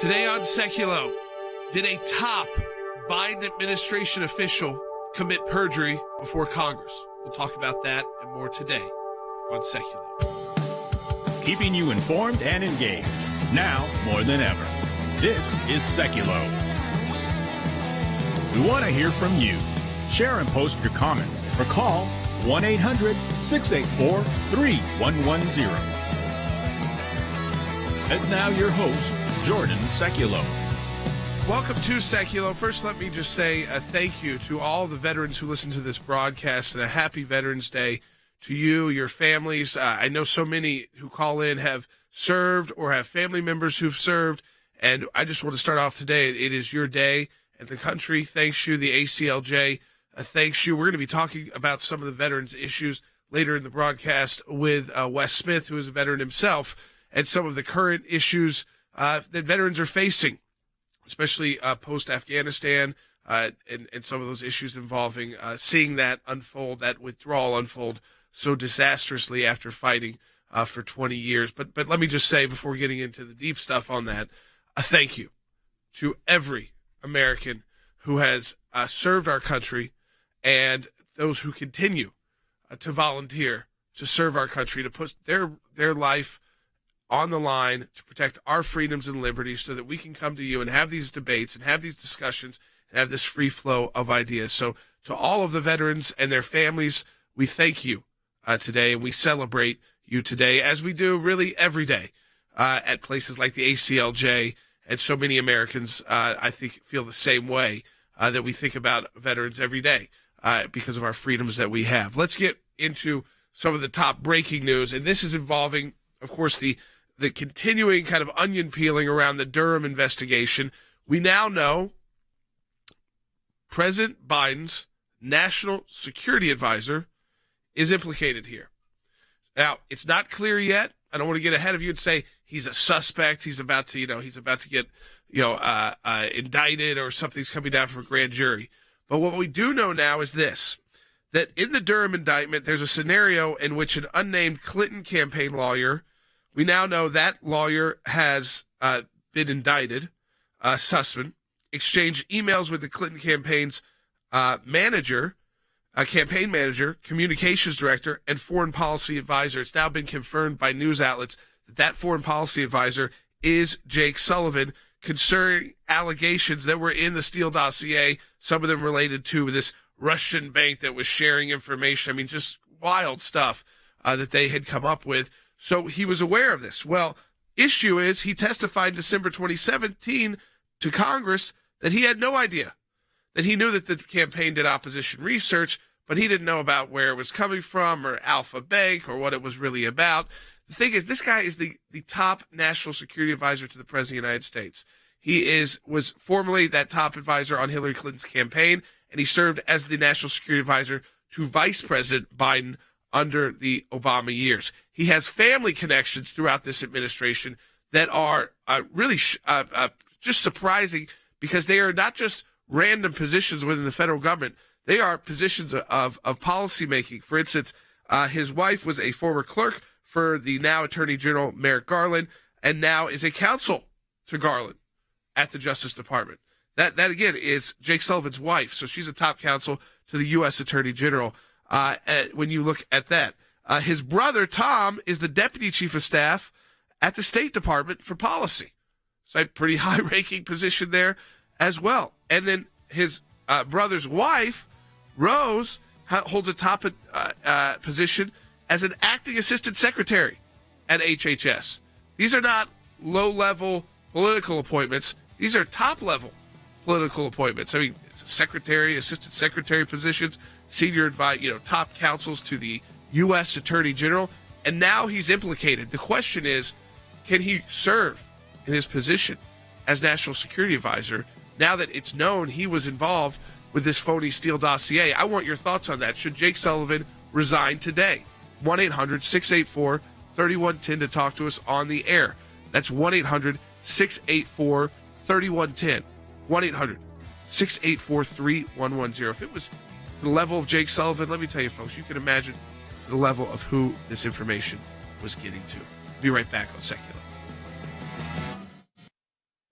Today on Sekulow, did a top Biden administration official commit perjury before Congress? We'll talk about that and more today on Sekulow. Keeping you informed and engaged, now more than ever. This is Sekulow. We want to hear from you. Share and post your comments or call 1-800-684-3110. And now your host, Jordan Sekulow. Welcome to Sekulow. First, let me just say a thank you to all the veterans who listen to this broadcast and a happy Veterans Day to you, your families. I know so many who call in have served or have family members who've served, and I just want to start off today. It is your day, and the country thanks you. The ACLJ thanks you. We're going to be talking about some of the veterans' issues later in the broadcast with Wes Smith, who is a veteran himself, and some of the current issues that veterans are facing, especially post-Afghanistan, and some of those issues involving seeing that unfold, that withdrawal unfold so disastrously after fighting for 20 years. But let me just say, before getting into the deep stuff on that, a thank you to every American who has served our country and those who continue to volunteer to serve our country, to put their life on the line to protect our freedoms and liberties so that we can come to you and have these debates and have these discussions and have this free flow of ideas. So to all of the veterans and their families, we thank you today, and we celebrate you today, as we do really every day at places like the ACLJ. And so many Americans, I think, feel the same way, that we think about veterans every day because of our freedoms that we have. Let's get into some of the top breaking news, and this is involving, of course, the continuing kind of onion peeling around the Durham investigation. We now know President Biden's national security advisor is implicated here. Now, it's not clear yet. I don't want to get ahead of you and say he's a suspect. He's about to get, indicted, or something's coming down from a grand jury. But what we do know now is this, that in the Durham indictment, there's a scenario in which an unnamed Clinton campaign lawyer, we now know that lawyer has been indicted, Sussman, exchanged emails with the Clinton campaign's campaign manager, communications director, and foreign policy advisor. It's now been confirmed by news outlets that foreign policy advisor is Jake Sullivan, concerning allegations that were in the Steele Dossier, some of them related to this Russian bank that was sharing information. I mean, just wild stuff that they had come up with. So he was aware of this. Well, issue is he testified December 2017 to Congress that he had no idea, that he knew that the campaign did opposition research, but he didn't know about where it was coming from or Alpha Bank or what it was really about. The thing is, this guy is the top national security advisor to the President of the United States. He was formerly that top advisor on Hillary Clinton's campaign, and he served as the national security advisor to Vice President Biden under the Obama years. He has family connections throughout this administration that are really just surprising, because they are not just random positions within the federal government. They are positions of policy making. For instance, his wife was a former clerk for the now Attorney General Merrick Garland, and now is a counsel to Garland at the Justice Department. That again is Jake Sullivan's wife, so she's a top counsel to the U.S. Attorney General. When you look at that, his brother Tom is the deputy chief of staff at the State Department for policy, so a pretty high-ranking position there as well. And then his brother's wife, Rose, holds a top position as an acting assistant secretary at HHS. These are not low-level political appointments. These are top-level political appointments. I mean, secretary, assistant secretary positions, senior advisor, top counsels to the U.S. Attorney General, and now he's implicated. The question is, can he serve in his position as National Security Advisor now that it's known he was involved with this phony Steele Dossier? I want your thoughts on that. Should Jake Sullivan resign today? 1-800-684-3110 to talk to us on the air. That's 1-800-684-3110. 1-800-684-3110. If it was to the level of Jake Sullivan, let me tell you, folks, you can imagine the level of who this information was getting to. Be right back on Sekulow.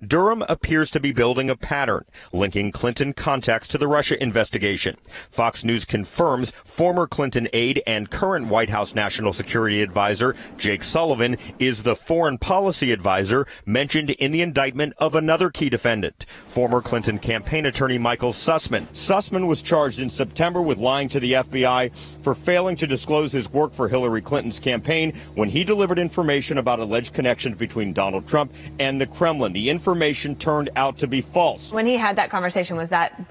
Durham appears to be building a pattern, linking Clinton contacts to the Russia investigation. Fox News confirms former Clinton aide and current White House National Security Advisor Jake Sullivan is the foreign policy advisor mentioned in the indictment of another key defendant, former Clinton campaign attorney Michael Sussman. Sussman was charged in September with lying to the FBI for failing to disclose his work for Hillary Clinton's campaign when he delivered information about alleged connections between Donald Trump and the Kremlin. The information turned out to be false. When he had that conversation, was that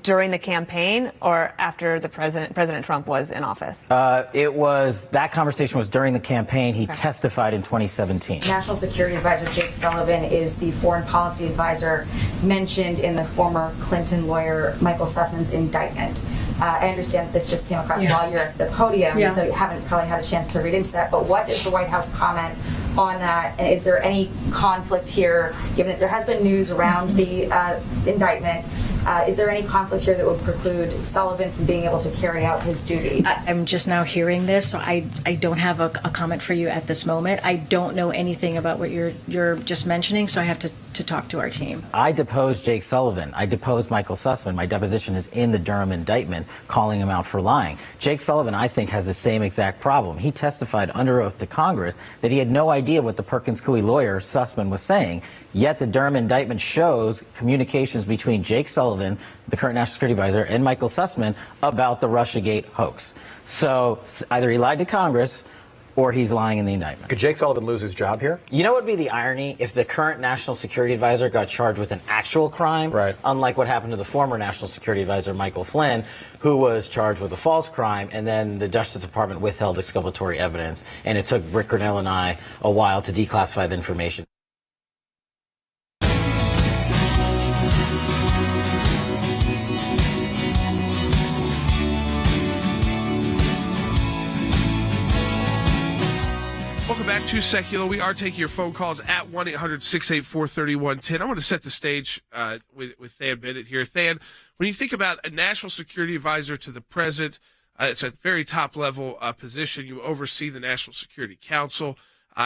during the campaign or after the President Trump was in office? That conversation was during the campaign. He testified in 2017. National Security Advisor Jake Sullivan is the foreign policy advisor mentioned in the former Clinton lawyer Michael Sussman's indictment. I understand that this just came across while you're at the podium, so you haven't probably had a chance to read into that. But what is the White House comment on that? And is there any conflict here, given that there has been news around the indictment? Is there any conflict here that would preclude Sullivan from being able to carry out his duties? I'm just now hearing this, so I don't have a comment for you at this moment. I don't know anything about what you're just mentioning, so I have to talk to our team. I deposed Jake Sullivan. I deposed Michael Sussman. My deposition is in the Durham indictment, calling him out for lying. Jake Sullivan, I think, has the same exact problem. He testified under oath to Congress that he had no idea what the Perkins-Coie lawyer, Sussman, was saying. Yet the Durham indictment shows communications between Jake Sullivan, the current National Security Advisor, and Michael Sussman about the Russiagate hoax. So either he lied to Congress or he's lying in the indictment. Could Jake Sullivan lose his job here? You know what would be the irony? If the current National Security Advisor got charged with an actual crime, unlike what happened to the former National Security Advisor, Michael Flynn, who was charged with a false crime, and then the Justice Department withheld exculpatory evidence, and it took Rick Grinnell and I a while to declassify the information. Welcome back to Sekulow. We are taking your phone calls at 1-800-684-3110. I want to set the stage with Than Bennett here. Than, when you think about a national security advisor to the president, it's a very top-level position. You oversee the National Security Council.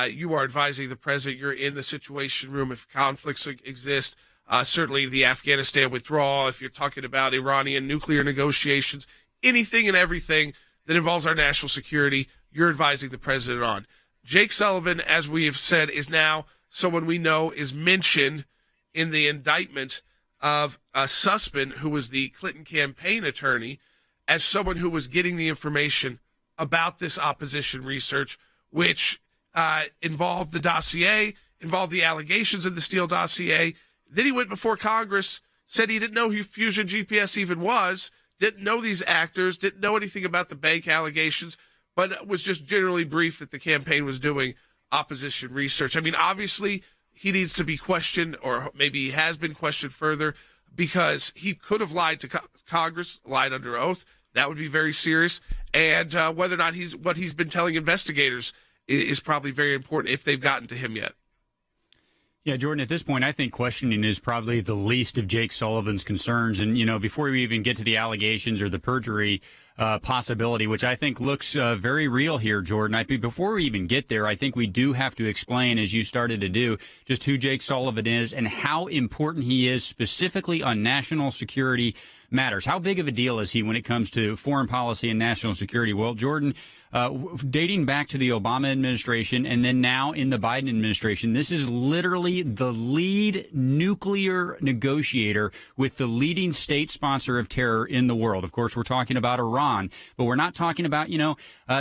You are advising the president. You're in the situation room if conflicts exist. Certainly the Afghanistan withdrawal, if you're talking about Iranian nuclear negotiations, anything and everything that involves our national security, you're advising the president on. Jake Sullivan, as we have said, is now someone we know is mentioned in the indictment of Sussman, who was the Clinton campaign attorney, as someone who was getting the information about this opposition research, which involved the dossier, involved the allegations in the Steele Dossier. Then he went before Congress, said he didn't know who Fusion GPS even was, didn't know these actors, didn't know anything about the bank allegations, but was just generally briefed that the campaign was doing opposition research. I mean, obviously, he needs to be questioned, or maybe he has been questioned further, because he could have lied to Congress, lied under oath. That would be very serious. And whether or not what he's been telling investigators is probably very important if they've gotten to him yet. Yeah, Jordan, at this point, I think questioning is probably the least of Jake Sullivan's concerns. And, before we even get to the allegations or the perjury possibility, which I think looks very real here, Jordan, before we even get there, I think we do have to explain, as you started to do, just who Jake Sullivan is and how important he is specifically on national security matters. How big of a deal is he when it comes to foreign policy and national security? Well, Jordan, dating back to the Obama administration and then now in the Biden administration, this is literally the lead nuclear negotiator with the leading state sponsor of terror in the world. Of course, we're talking about Iran, but we're not talking about,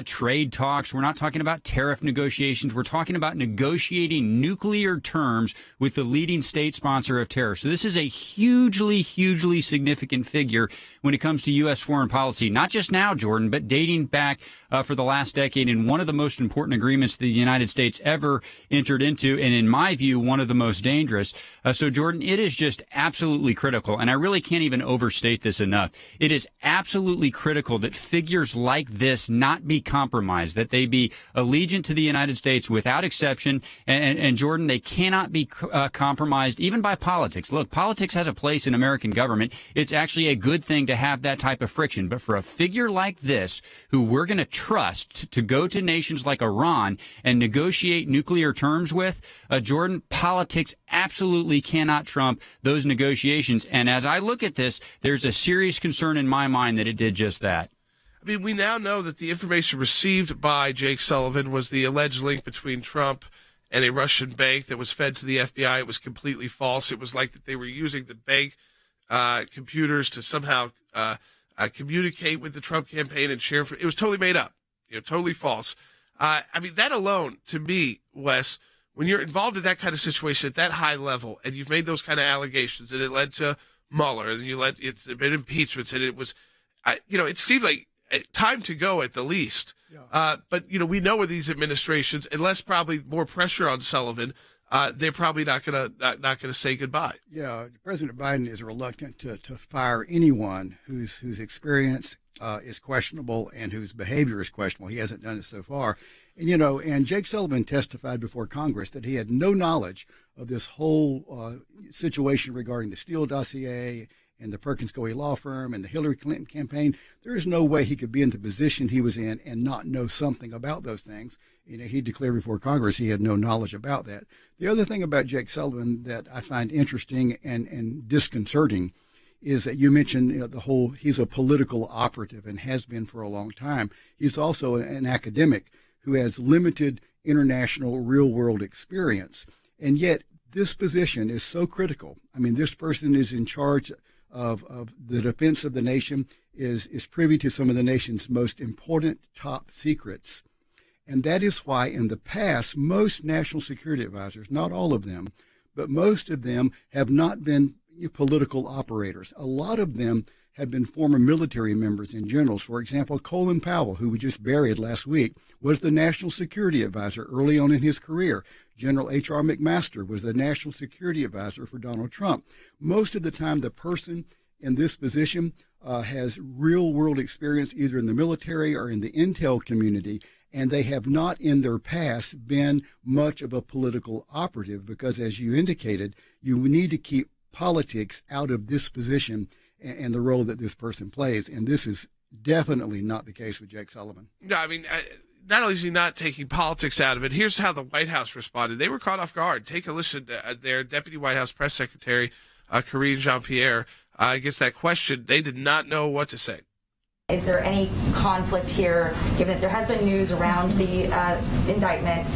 trade talks. We're not talking about tariff negotiations. We're talking about negotiating nuclear terms with the leading state sponsor of terror. So this is a hugely, hugely significant figure when it comes to U.S. foreign policy, not just now, Jordan, but dating back for the last decade, and one of the most important agreements the United States ever entered into, and in my view, one of the most dangerous. So, Jordan, it is just absolutely critical, and I really can't even overstate this enough. It is absolutely critical critical that figures like this not be compromised, that they be allegiant to the United States without exception. And Jordan, they cannot be compromised even by politics. Look, politics has a place in American government. It's actually a good thing to have that type of friction. But for a figure like this, who we're going to trust to go to nations like Iran and negotiate nuclear terms with, Jordan, politics absolutely cannot trump those negotiations. And as I look at this, there's a serious concern in my mind that it did just that. I mean, we now know that the information received by Jake Sullivan was the alleged link between Trump and a Russian bank that was fed to the FBI. It was completely false. It was like that they were using the bank computers to somehow communicate with the Trump campaign and share. It was totally made up, totally false. I mean, that alone, to me, Wes, when you're involved in that kind of situation at that high level, and you've made those kind of allegations, and it led to Mueller, and it's been impeachments, and it was, it seemed like time to go at the least. Yeah. But we know with these administrations, unless probably more pressure on Sullivan, they're probably not gonna say goodbye. Yeah, President Biden is reluctant to fire anyone whose experience is questionable and whose behavior is questionable. He hasn't done it so far. And Jake Sullivan testified before Congress that he had no knowledge of this whole situation regarding the Steele Dossier and the Perkins Coie law firm and the Hillary Clinton campaign. There is no way he could be in the position he was in and not know something about those things. He declared before Congress he had no knowledge about that. The other thing about Jake Sullivan that I find interesting and disconcerting is that you mentioned he's a political operative and has been for a long time. He's also an academic who has limited international real-world experience. And yet this position is so critical. I mean, this person is in charge of the defense of the nation, is privy to some of the nation's most important top secrets. And that is why in the past, most national security advisors, not all of them, but most of them have not been political operators. A lot of them have been former military members and generals. For example, Colin Powell, who we just buried last week, was the national security advisor early on in his career. General H.R. McMaster was the national security advisor for Donald Trump. Most of the time, the person in this position has real-world experience either in the military or in the intel community, and they have not in their past been much of a political operative because, as you indicated, you need to keep politics out of this position and the role that this person plays. And this is definitely not the case with Jake Sullivan. No, I mean, not only is he not taking politics out of it, here's how the White House responded. They were caught off guard. Take a listen to their Deputy White House Press Secretary, Karine Jean-Pierre, gets that question. They did not know what to say. Is there any conflict here, given that there has been news around the indictment?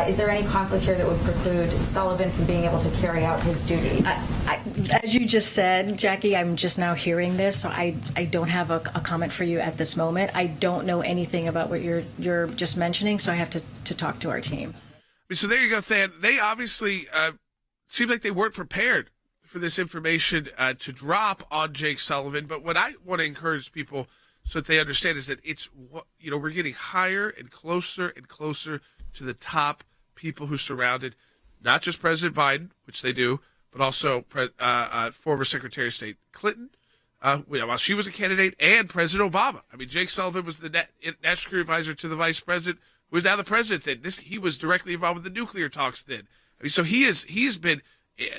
Is there any conflict here that would preclude Sullivan from being able to carry out his duties? As you just said, Jackie, I'm just now hearing this, so I don't have a comment for you at this moment. I don't know anything about what you're just mentioning, so I have to talk to our team. So there you go, Than. They obviously seemed like they weren't prepared for this information to drop on Jake Sullivan. But what I want to encourage people so that they understand is that it's, we're getting higher and closer to the top people who surrounded not just President Biden, which they do, but also former Secretary of State Clinton, while she was a candidate, and President Obama. I mean, Jake Sullivan was the national security advisor to the vice president, who is now the president then. He was directly involved with the nuclear talks then. I mean, so he's been,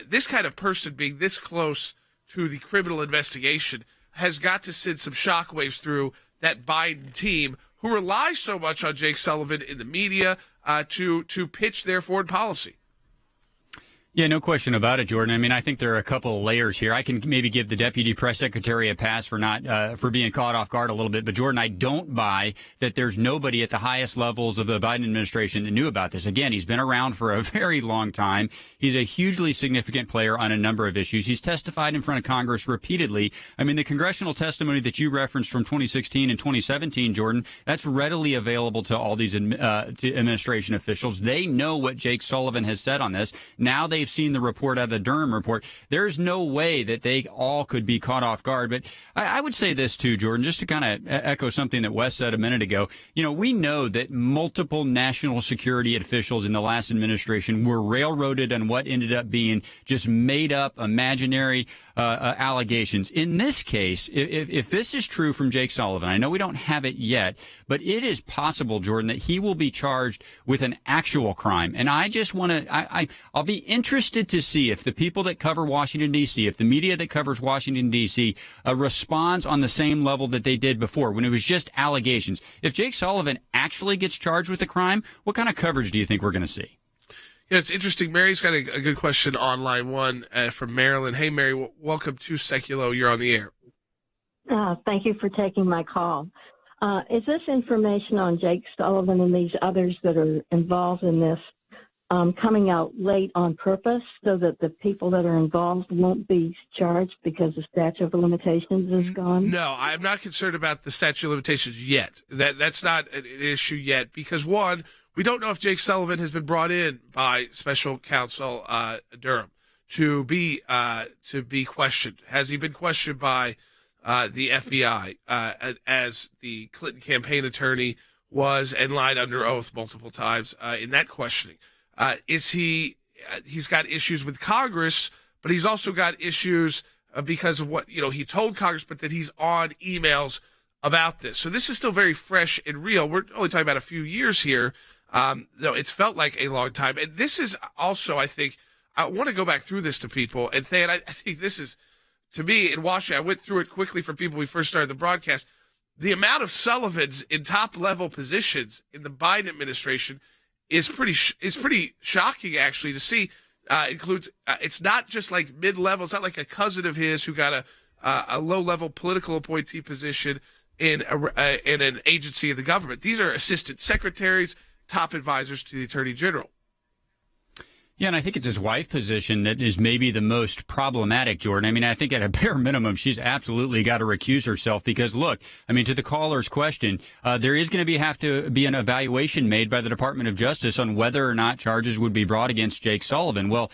this kind of person being this close to the criminal investigation has got to send some shockwaves through that Biden team, who relies so much on Jake Sullivan in the media to pitch their foreign policy. Yeah, no question about it, Jordan. I mean, I think there are a couple of layers here. I can maybe give the deputy press secretary a pass for not for being caught off guard a little bit. But, Jordan, I don't buy that there's nobody at the highest levels of the Biden administration that knew about this. Again, he's been around for a very long time. He's a hugely significant player on a number of issues. He's testified in front of Congress repeatedly. I mean, the congressional testimony that you referenced from 2016 and 2017, Jordan, that's readily available to all these to administration officials. They know what Jake Sullivan has said on this. Now they they've seen the report out of the Durham report, there's no way that they all could be caught off guard. But I would say this too, Jordan, just to kind of echo something that Wes said a minute ago. We know that multiple national security officials in the last administration were railroaded on what ended up being just made up, imaginary allegations. In this case, if this is true from Jake Sullivan, I know we don't have it yet, but it is possible, Jordan, that he will be charged with an actual crime. And I just want to, I'll be interested to see if the people that cover Washington, D.C., if the media that covers Washington, D.C. Responds on the same level that they did before when it was just allegations. If Jake Sullivan actually gets charged with a crime, what kind of coverage do you think we're going to see? Yeah, it's interesting. Mary's got a good question on line one from Maryland. Hey, Mary, welcome to Sekulow. You're on the air. Thank you for taking my call. Is this information on Jake Sullivan and these others that are involved in this coming out late on purpose so that the people that are involved won't be charged because the statute of limitations is gone? No, I'm not concerned about the statute of limitations yet. That's not an issue yet because, one, we don't know if Jake Sullivan has been brought in by Special Counsel Durham to be questioned. Has he been questioned by the FBI as the Clinton campaign attorney was and lied under oath multiple times in that questioning? He's got issues with Congress, but he's also got issues because of what he told Congress, but that he's on emails about this. So this is still very fresh and real. We're only talking about a few years here. Though it's felt like a long time. And this is also, I think, I want to go back through this to people and say, and I think this is, to me, in Washington, I went through it quickly for people when we first started the broadcast. The amount of Sullivans in top-level positions in the Biden administration is pretty shocking, actually, to see. Includes it's not just like mid-level. It's not like a cousin of his who got a low-level political appointee position in an agency of the government. These are assistant secretaries, top advisors to the Attorney General. Yeah, and I think it's his wife position that is maybe the most problematic, Jordan. I mean, I think at a bare minimum, she's absolutely got to recuse herself because, look, I mean, to the caller's question, there is going to have to be an evaluation made by the Department of Justice on whether or not charges would be brought against Jake Sullivan. Well,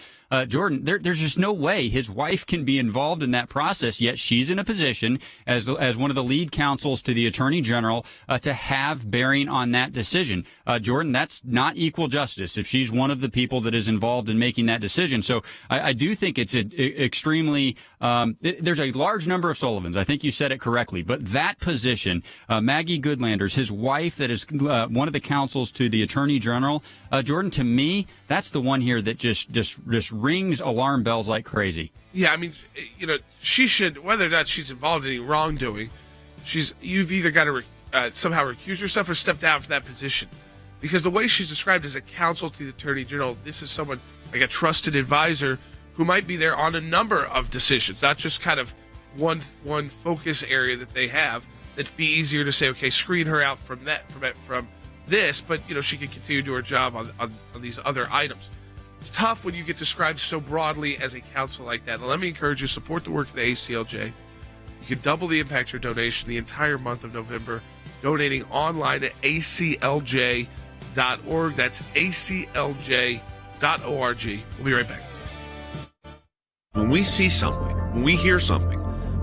Jordan, there's just no way his wife can be involved in that process, yet she's in a position as one of the lead counsels to the Attorney General to have bearing on that decision. Jordan, that's not equal justice if she's one of the people that is involved in making that decision. So I do think it's extremely there's a large number of Sullivans. I think you said it correctly. But that position, Maggie Goodlanders, his wife that is one of the counsels to the Attorney General, Jordan, to me, that's the one here that just rings alarm bells like crazy. Yeah, I mean, she should, whether or not she's involved in any wrongdoing, you've either got to somehow recuse yourself or step down from that position. Because the way she's described as a counsel to the Attorney General, this is someone like a trusted advisor who might be there on a number of decisions, not just kind of one focus area that they have. It'd be easier to say, okay, screen her out from this, but she can continue to do her job on these other items. It's tough when you get described so broadly as a counsel like that. Now, let me encourage you, support the work of the ACLJ. You can double the Impact Your donation the entire month of November, donating online at aclj.org. That's aclj.org. We'll be right back. When we see something, when we hear something,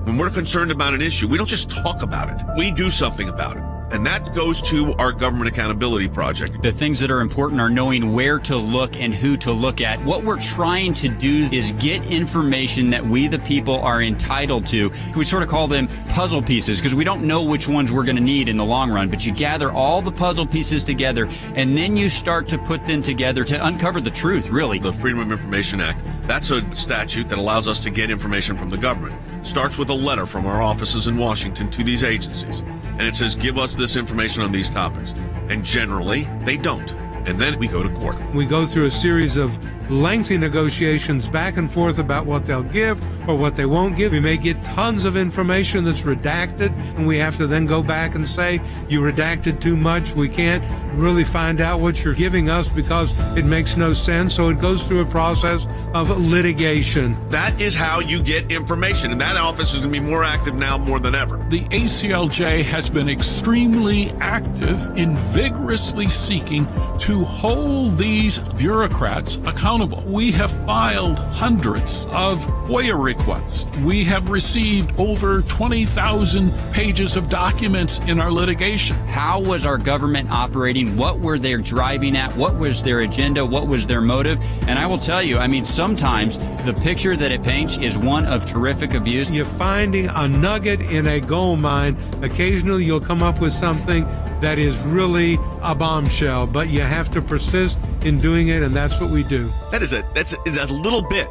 when we're concerned about an issue, we don't just talk about it. We do something about it. And that goes to our Government Accountability Project. The things that are important are knowing where to look and who to look at. What we're trying to do is get information that we, the people, are entitled to. We sort of call them puzzle pieces because we don't know which ones we're going to need in the long run. But you gather all the puzzle pieces together, and then you start to put them together to uncover the truth, really. The Freedom of Information Act, that's a statute that allows us to get information from the government. Starts with a letter from our offices in Washington to these agencies. And it says, give us this information on these topics. And generally, they don't. And then we go to court. We go through a series of lengthy negotiations back and forth about what they'll give or what they won't give. We may get tons of information that's redacted, and we have to then go back and say, you redacted too much. We can't really find out what you're giving us because it makes no sense. So it goes through a process of litigation. That is how you get information, and that office is going to be more active now more than ever. The ACLJ has been extremely active in vigorously seeking to hold these bureaucrats accountable accountable. We have filed hundreds of FOIA requests. We have received over 20,000 pages of documents in our litigation. How was our government operating? What were they driving at? What was their agenda? What was their motive? And I will tell you, I mean, sometimes the picture that it paints is one of terrific abuse. You're finding a nugget in a gold mine. Occasionally you'll come up with something that is really a bombshell, but you have to persist in doing it, and that's what we do. That's a little bit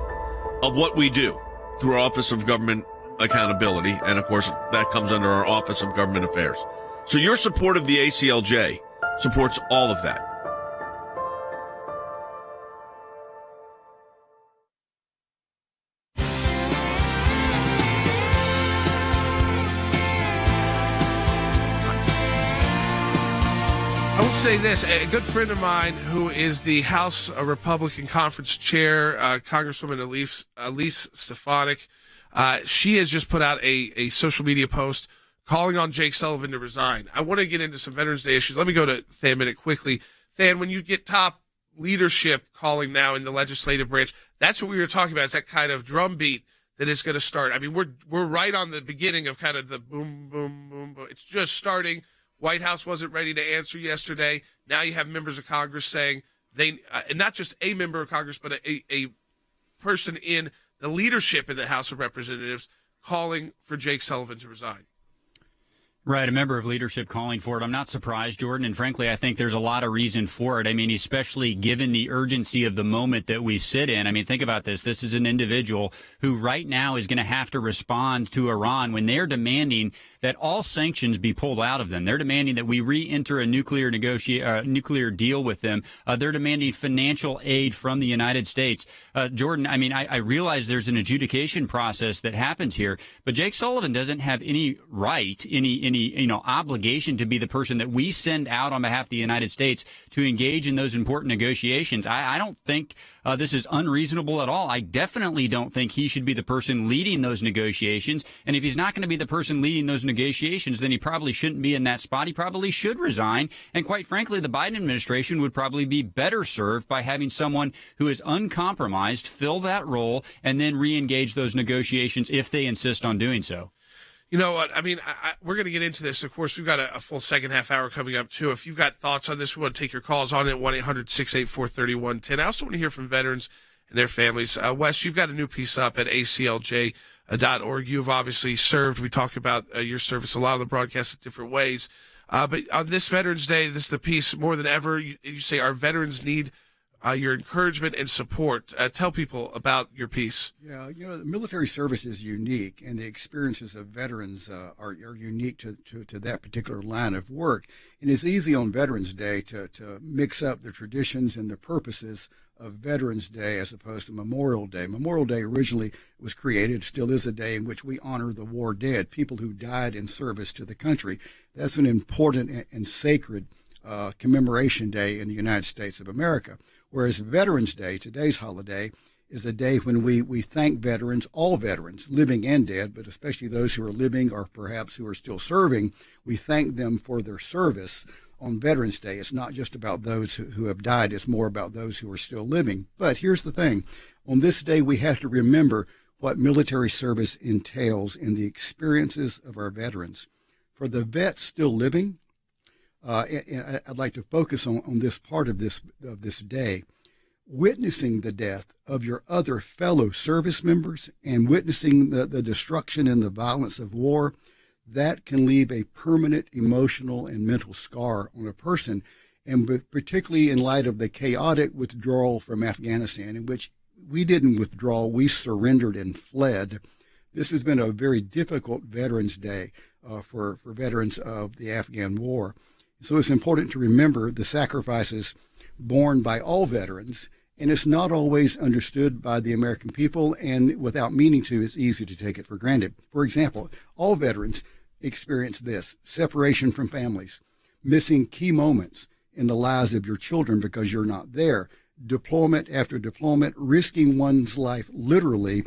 of what we do through our Office of Government Accountability, and of course that comes under our Office of Government Affairs. So your support of the ACLJ supports all of that. I will say this, a good friend of mine who is the House Republican Conference Chair, Congresswoman Elise Stefanik, she has just put out a social media post calling on Jake Sullivan to resign. I want to get into some Veterans Day issues. Let me go to Than a minute quickly. Than, when you get top leadership calling now in the legislative branch, that's what we were talking about. It's that kind of drumbeat that is going to start. I mean, we're right on the beginning of kind of the boom, boom, boom, boom. It's just starting. White House wasn't ready to answer yesterday. Now you have members of Congress saying and not just a member of Congress, but a person in the leadership in the House of Representatives calling for Jake Sullivan to resign. Right, a member of leadership calling for it. I'm not surprised, Jordan, and frankly, I think there's a lot of reason for it. I mean, especially given the urgency of the moment that we sit in. I mean, think about this. This is an individual who right now is going to have to respond to Iran when they're demanding that all sanctions be pulled out of them. They're demanding that we re-enter a nuclear deal with them. They're demanding financial aid from the United States. Jordan, I mean, I realize there's an adjudication process that happens here, but Jake Sullivan doesn't have any right, any obligation to be the person that we send out on behalf of the United States to engage in those important negotiations. I don't think this is unreasonable at all. I definitely don't think he should be the person leading those negotiations. And if he's not going to be the person leading those negotiations, then he probably shouldn't be in that spot. He probably should resign. And quite frankly, the Biden administration would probably be better served by having someone who is uncompromised fill that role and then re-engage those negotiations if they insist on doing so. You know what? I mean, we're going to get into this. Of course, we've got a full second half hour coming up, too. If you've got thoughts on this, we want to take your calls on it, 1-800-684-3110. I also want to hear from veterans and their families. Wes, you've got a new piece up at ACLJ.org. You've obviously served. We talk about your service a lot on the broadcast in different ways. But on this Veterans Day, this is the piece more than ever. You say our veterans need your encouragement and support. Tell people about your piece. Yeah, the military service is unique, and the experiences of veterans are unique to that particular line of work. And it's easy on Veterans Day to mix up the traditions and the purposes of Veterans Day as opposed to Memorial Day. Memorial Day originally was created, still is a day in which we honor the war dead, people who died in service to the country. That's an important and sacred commemoration day in the United States of America. Whereas Veterans Day, today's holiday, is a day when we thank veterans, all veterans, living and dead, but especially those who are living or perhaps who are still serving. We thank them for their service on Veterans Day. It's not just about those who have died. It's more about those who are still living. But here's the thing. On this day, we have to remember what military service entails in the experiences of our veterans. For the vets still living, I'd like to focus on this part of this day. Witnessing the death of your other fellow service members and witnessing the destruction and the violence of war, that can leave a permanent emotional and mental scar on a person, and particularly in light of the chaotic withdrawal from Afghanistan, in which we didn't withdraw, we surrendered and fled. This has been a very difficult Veterans Day for veterans of the Afghan war. So it's important to remember the sacrifices borne by all veterans, and it's not always understood by the American people, and without meaning to, it's easy to take it for granted. For example, all veterans experience this: separation from families, missing key moments in the lives of your children because you're not there, deployment after deployment, risking one's life literally,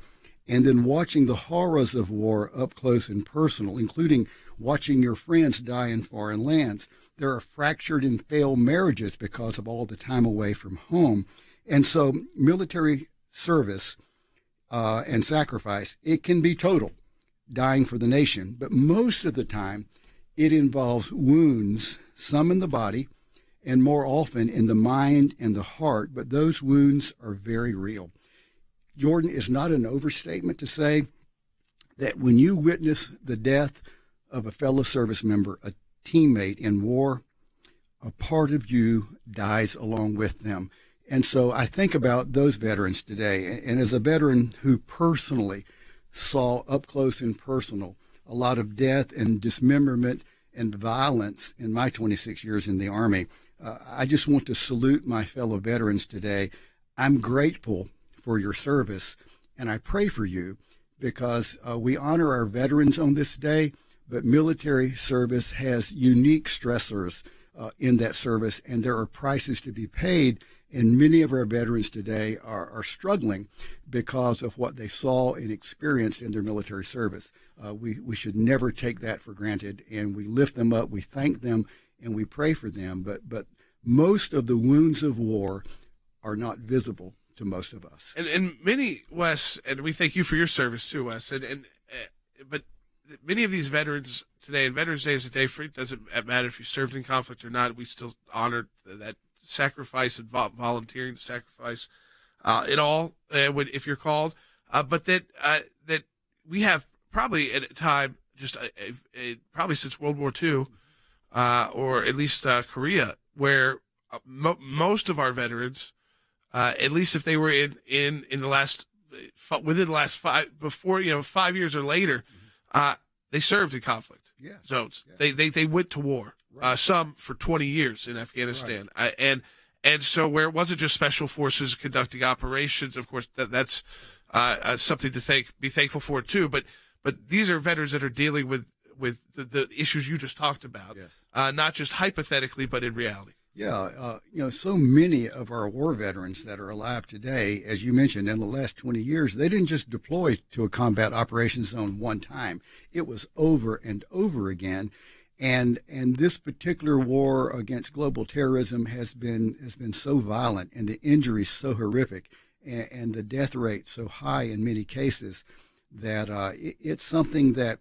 and then watching the horrors of war up close and personal, including watching your friends die in foreign lands. There are fractured and failed marriages because of all the time away from home. And so military service and sacrifice, it can be total, dying for the nation. But most of the time, it involves wounds, some in the body, and more often in the mind and the heart. But those wounds are very real. Jordan, is not an overstatement to say that when you witness the death of a fellow service member, a teammate in war, a part of you dies along with them. And so I think about those veterans today. And as a veteran who personally saw up close and personal a lot of death and dismemberment and violence in my 26 years in the Army, I just want to salute my fellow veterans today. I'm grateful for your service, and I pray for you, because we honor our veterans on this day, but military service has unique stressors in that service, and there are prices to be paid. And many of our veterans today are struggling because of what they saw and experienced in their military service. We should never take that for granted, and we lift them up, we thank them, and we pray for them. But most of the wounds of war are not visible to most of us. And many, Wes, and we thank you for your service too, Wes. But many of these veterans today, and Veterans Day is a day for it. Doesn't matter if you served in conflict or not. We still honor that sacrifice and volunteering to sacrifice it all if you're called. But that we have probably at a time just probably since World War II, or at least Korea, where most of our veterans, at least if they were in the last within the last 5 years or later, they served in conflict zones. Yeah. They went to war. Right. Some for 20 years in Afghanistan. Right. And so where it wasn't just special forces conducting operations, of course, that's something to be thankful for too. But these are veterans that are dealing with the issues you just talked about, yes. Not just hypothetically, but in reality. Yeah, so many of our war veterans that are alive today, as you mentioned, in the last 20 years, they didn't just deploy to a combat operations zone one time. It was over and over again. And this particular war against global terrorism has been so violent, and the injuries so horrific, and the death rate so high in many cases, that it's something that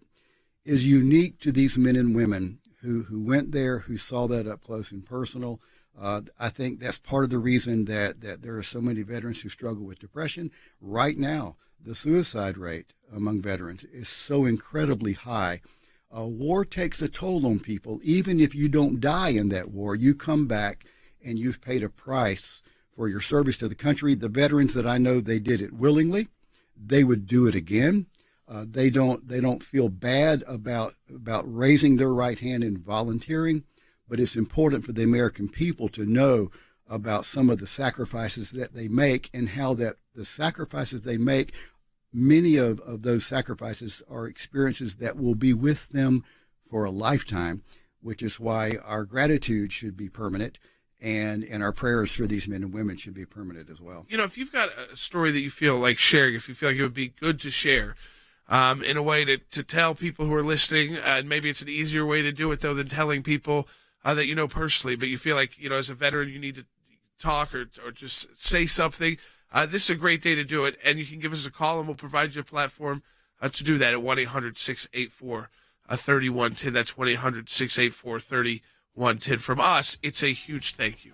is unique to these men and women who went there, who saw that up close and personal. I think that's part of the reason that there are so many veterans who struggle with depression. Right now, the suicide rate among veterans is so incredibly high. War takes a toll on people. Even if you don't die in that war, you come back and you've paid a price for your service to the country. The veterans that I know, they did it willingly. They would do it again. They don't feel bad about raising their right hand and volunteering, but it's important for the American people to know about some of the sacrifices that they make, and how that the sacrifices they make, many of those sacrifices are experiences that will be with them for a lifetime, which is why our gratitude should be permanent, and our prayers for these men and women should be permanent as well. If you've got a story that you feel like sharing, if you feel like it would be good to share, in a way to tell people who are listening, and maybe it's an easier way to do it though than telling people that you know personally, but you feel like, as a veteran you need to talk or just say something, this is a great day to do it, and you can give us a call and we'll provide you a platform to do that at 1-800-684-3110. That's 1-800-684-3110. From us, it's a huge thank you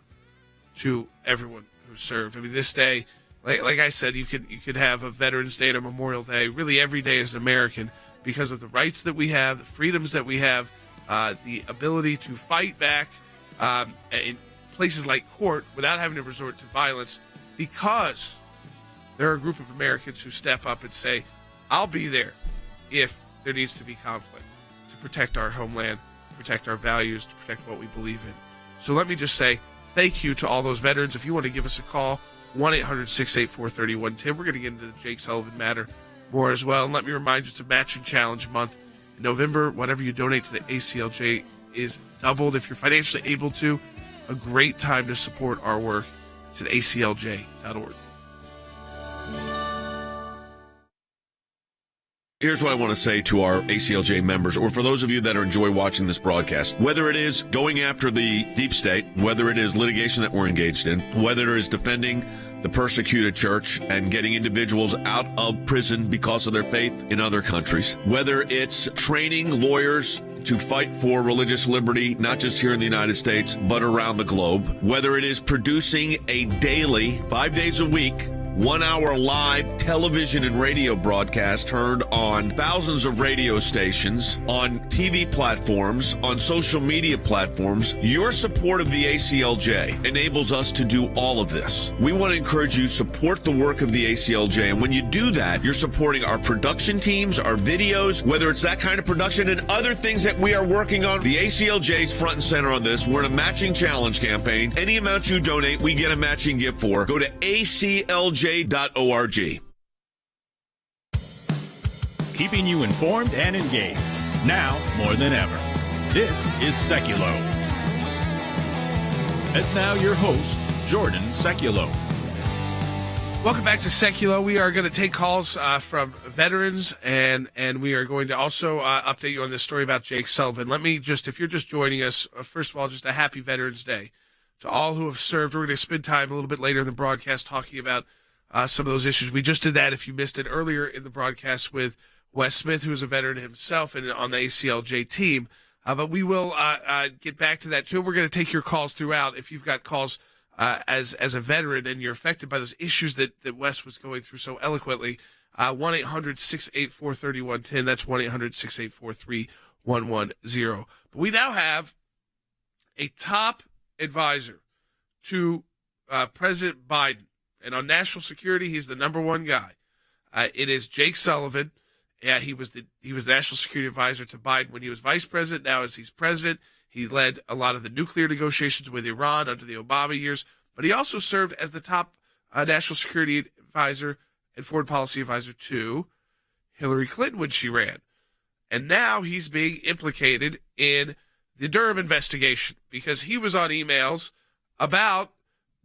to everyone who served. I mean, this day, like I said, you could have a Veterans Day and a Memorial Day, really every day as an American, because of the rights that we have, the freedoms that we have, the ability to fight back in places like court without having to resort to violence, because there are a group of Americans who step up and say, I'll be there if there needs to be conflict, to protect our homeland, protect our values, to protect what we believe in. So let me just say thank you to all those veterans. If you want to give us a call, 1-800-684-3110. We're going to get into the Jake Sullivan matter more as well. And let me remind you, it's a matching challenge month. In November, whatever you donate to the ACLJ is doubled. If you're financially able to, a great time to support our work. It's at aclj.org. Here's what I want to say to our ACLJ members, or for those of you that enjoy watching this broadcast. Whether it is going after the deep state, whether it is litigation that we're engaged in, whether it is defending the persecuted church and getting individuals out of prison because of their faith in other countries, whether it's training lawyers to fight for religious liberty, not just here in the United States, but around the globe, whether it is producing a daily, 5 days a week, 1 hour live television and radio broadcast heard on thousands of radio stations, on TV platforms, on social media platforms. Your support of the ACLJ enables us to do all of this. We want to encourage you to support the work of the ACLJ. And when you do that, you're supporting our production teams, our videos, whether it's that kind of production and other things that we are working on. The ACLJ is front and center on this. We're in a matching challenge campaign. Any amount you donate, we get a matching gift for. Go to ACLJ.org. Keeping you informed and engaged. Now more than ever. This is Sekulow. And now your host, Jordan Sekulow. Welcome back to Sekulow. We are going to take calls from veterans, and we are going to also update you on this story about Jake Sullivan. Let me just, if you're just joining us, first of all, just a happy Veterans Day to all who have served. We're going to spend time a little bit later in the broadcast talking about some of those issues. We just did that, if you missed it, earlier in the broadcast with Wes Smith, who's a veteran himself and on the ACLJ team. But we will get back to that, too. We're going to take your calls throughout. If you've got calls as a veteran and you're affected by those issues that Wes was going through so eloquently, 1-800-684-3110. That's 1-800-684-3110. But we now have a top advisor to President Biden. And on national security, he's the number one guy. It is Jake Sullivan. Yeah, he was the national security advisor to Biden when he was vice president. Now, as he's president, he led a lot of the nuclear negotiations with Iran under the Obama years. But he also served as the top national security advisor and foreign policy advisor to Hillary Clinton when she ran. And now he's being implicated in the Durham investigation because he was on emails about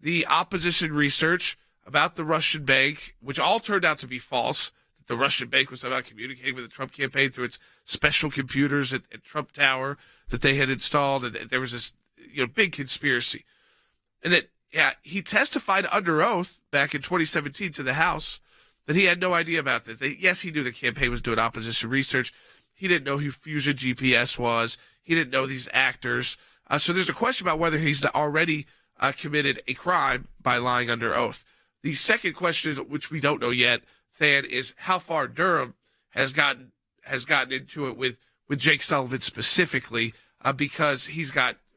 the opposition research about the Russian bank, which all turned out to be false. The Russian bank was somehow communicating with the Trump campaign through its special computers at Trump Tower that they had installed, and there was this big conspiracy. And that he testified under oath back in 2017 to the House that he had no idea about this. Yes, he knew the campaign was doing opposition research. He didn't know who Fusion GPS was. He didn't know these actors. So there's a question about whether he's already committed a crime by lying under oath. The second question, which we don't know yet, Than, is how far Durham has gotten into it with Jake Sullivan specifically, because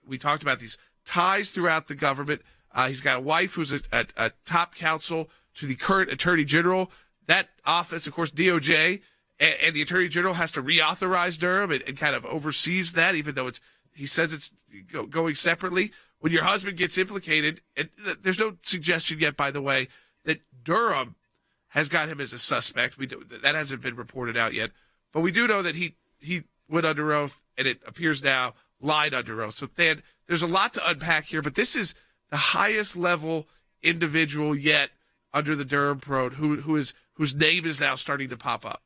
we talked about these ties throughout the government. He's got a wife who's a top counsel to the current Attorney General. That office, of course, DOJ, and the Attorney General has to reauthorize Durham and kind of oversees that, even though he says it's going separately. When your husband gets implicated, and there's no suggestion yet, by the way, that Durham has got him as a suspect. That hasn't been reported out yet. But we do know that he went under oath, and it appears now lied under oath. So then there's a lot to unpack here, but this is the highest level individual yet under the Durham probe whose name is now starting to pop up.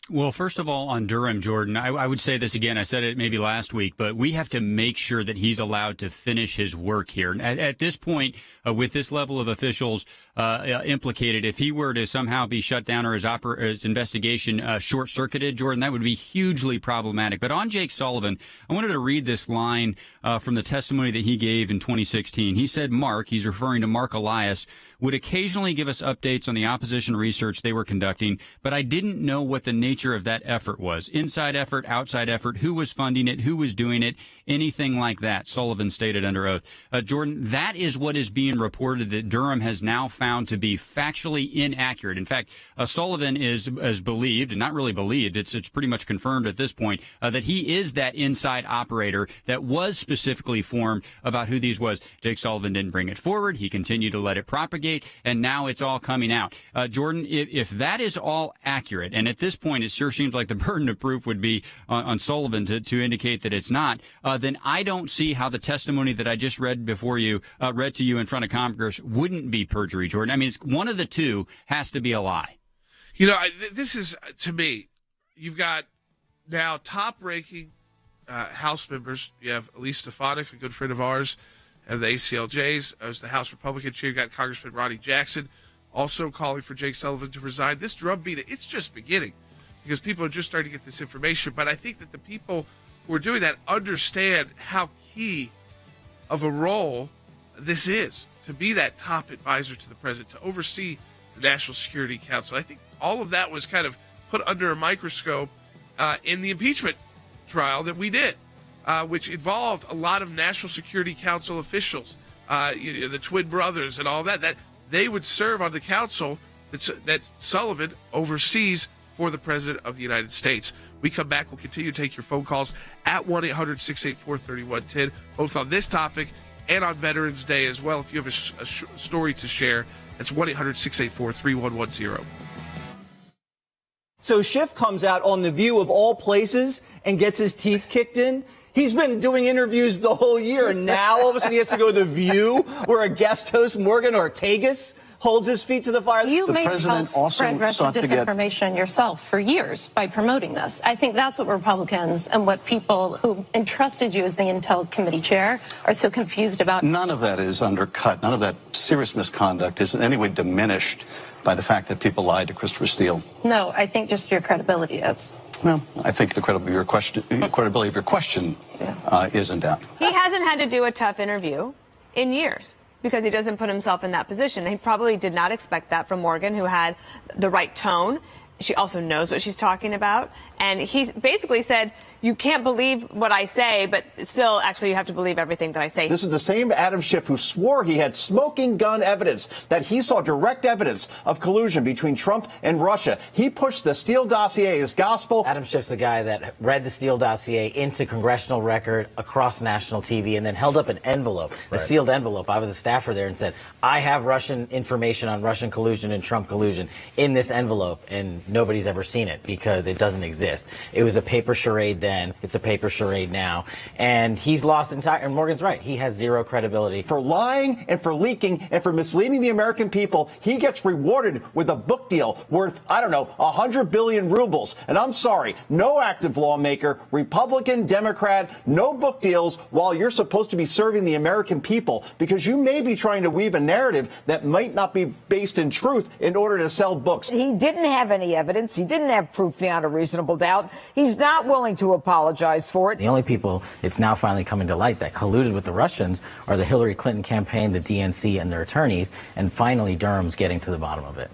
Well, first of all, on Durham, Jordan, I would say this again. I said it maybe last week, but we have to make sure that he's allowed to finish his work here. At this point, with this level of officials implicated, if he were to somehow be shut down or his investigation short-circuited, Jordan, that would be hugely problematic. But on Jake Sullivan, I wanted to read this line from the testimony that he gave in 2016. He said Mark, he's referring to Mark Elias, would occasionally give us updates on the opposition research they were conducting, but I didn't know what the nature of that effort was. Inside effort, outside effort, who was funding it, who was doing it, anything like that, Sullivan stated under oath. Jordan, that is what is being reported that Durham has now found to be factually inaccurate. In fact, Sullivan is believed, and not really believed, it's pretty much confirmed at this point, that he is that inside operator that was specifically formed about who these was. Jake Sullivan didn't bring it forward. He continued to let it propagate, and now it's all coming out. Jordan, if that is all accurate, and at this point it sure seems like the burden of proof would be on Sullivan to indicate that it's not, then I don't see how the testimony that I just read to you in front of Congress wouldn't be perjury, Jordan. I mean, one of the two has to be a lie. You know, this is, to me, you've got now top-ranking House members. You have Elise Stefanik, a good friend of ours, and the ACLJs as the House Republican chair. You've got Congressman Ronnie Jackson also calling for Jake Sullivan to resign. This drumbeat, it's just beginning because people are just starting to get this information. But I think that the people who are doing that understand how key of a role this is, to be that top advisor to the president, to oversee the National Security Council. I think all of that was kind of put under a microscope in the impeachment trial that we did, which involved a lot of National Security Council officials, the twin brothers and all that they would serve on the council that Sullivan oversees for the President of the United States. We come back, we'll continue to take your phone calls at 1-800-684-3110, both on this topic and on Veterans Day as well. If you have a story to share, that's 1-800-684-3110. So Schiff comes out on The View of all places and gets his teeth kicked in. He's been doing interviews the whole year, and now all of a sudden he has to go to The View, where a guest host, Morgan Ortagus, holds his feet to the fire. You may help spread Russian disinformation yourself for years by promoting this. I think that's what Republicans and what people who entrusted you as the Intel Committee chair are so confused about. None of that is undercut. None of that serious misconduct is in any way diminished by the fact that people lied to Christopher Steele. No, I think just your credibility is. Well, I think the credibility of your question is in doubt. He hasn't had to do a tough interview in years because he doesn't put himself in that position. He probably did not expect that from Morgan, who had the right tone. She also knows what she's talking about. And he basically said, you can't believe what I say, but still, actually, you have to believe everything that I say. This is the same Adam Schiff who swore he had smoking gun evidence, that he saw direct evidence of collusion between Trump and Russia. He pushed the Steele Dossier as gospel. Adam Schiff's the guy that read the Steele Dossier into congressional record across national TV and then held up an envelope, a sealed envelope. I was a staffer there and said, I have Russian information on Russian collusion and Trump collusion in this envelope, and nobody's ever seen it because it doesn't exist. It was a paper charade then. It's a paper charade now. And he's lost entire, and Morgan's right, he has zero credibility. For lying and for leaking and for misleading the American people, he gets rewarded with a book deal worth, 100 billion rubles. And I'm sorry, no active lawmaker, Republican, Democrat, no book deals while you're supposed to be serving the American people, because you may be trying to weave a narrative that might not be based in truth in order to sell books. He didn't have any evidence. He didn't have proof beyond a reasonable doubt. He's not willing to apologize for it. The only people it's now finally coming to light that colluded with the Russians are the Hillary Clinton campaign, the DNC, and their attorneys, and finally Durham's getting to the bottom of it.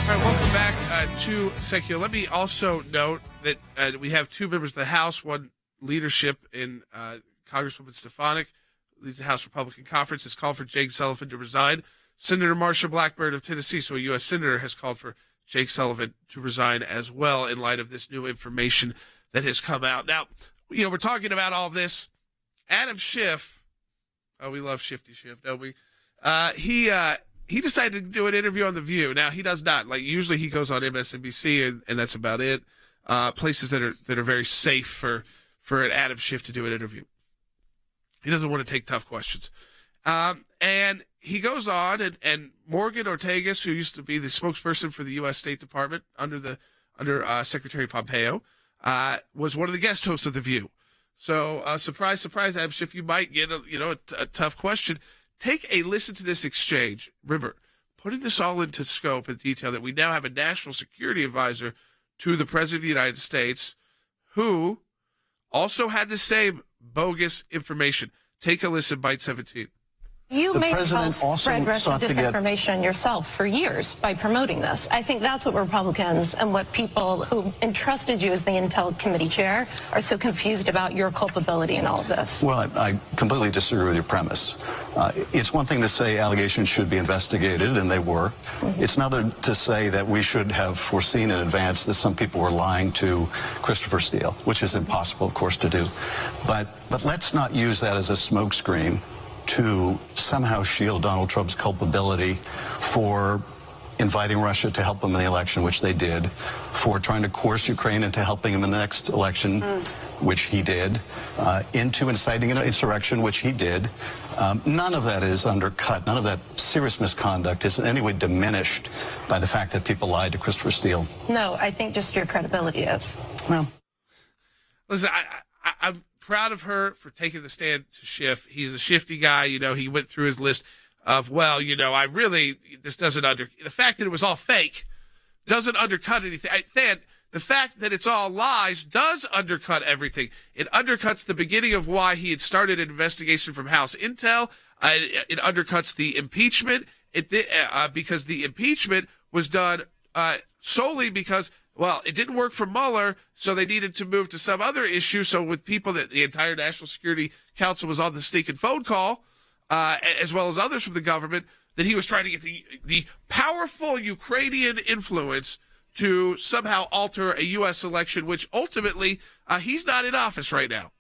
All right, welcome back to Sekulow. Let me also note that we have two members of the House, one leadership in Congresswoman Stefanik, leads the House Republican Conference, has called for Jake Sullivan to resign. Senator Marsha Blackburn of Tennessee, so a U.S. Senator, has called for Jake Sullivan to resign as well in light of this new information that has come out. Now, we're talking about all this. Adam Schiff, we love Shifty Schiff, don't we? He decided to do an interview on The View. Now, he does not. Like, usually he goes on MSNBC, and that's about it. Places that are very safe for an Adam Schiff to do an interview. He doesn't want to take tough questions. And he goes on, and Morgan Ortagus, who used to be the spokesperson for the U.S. State Department under Secretary Pompeo, was one of the guest hosts of The View. So, surprise, surprise, Adam Schiff, you might get a tough question. Take a listen to this exchange. Remember, putting this all into scope and detail, that we now have a national security advisor to the President of the United States who also had the same bogus information. Take a listen, Bite 17. You may help spread Russian disinformation yourself for years by promoting this. I think that's what Republicans and what people who entrusted you as the Intel Committee chair are so confused about your culpability in all of this. Well, I completely disagree with your premise. It's one thing to say allegations should be investigated, and they were. Mm-hmm. It's another to say that we should have foreseen in advance that some people were lying to Christopher Steele, which is impossible, of course, to do. But let's not use that as a smokescreen to somehow shield Donald Trump's culpability for inviting Russia to help them in the election, which they did, for trying to coerce Ukraine into helping him in the next election, which he did, into inciting an insurrection, which he did. None of that is undercut. None of that serious misconduct is in any way diminished by the fact that people lied to Christopher Steele. No, I think just your credibility is. Well, listen, I'm proud of her for taking the stand to Schiff. He's a shifty guy. You know, he went through his list of, well, you know, this doesn't the fact that it was all fake doesn't undercut anything. The fact that it's all lies does undercut everything. It undercuts the beginning of why he had started an investigation from House Intel. It undercuts the impeachment. Because the impeachment was done solely because, well, it didn't work for Mueller, so they needed to move to some other issue. So with people that the entire National Security Council was on the sneaking phone call, as well as others from the government, that he was trying to get the powerful Ukrainian influence to somehow alter a U.S. election, which ultimately he's not in office right now.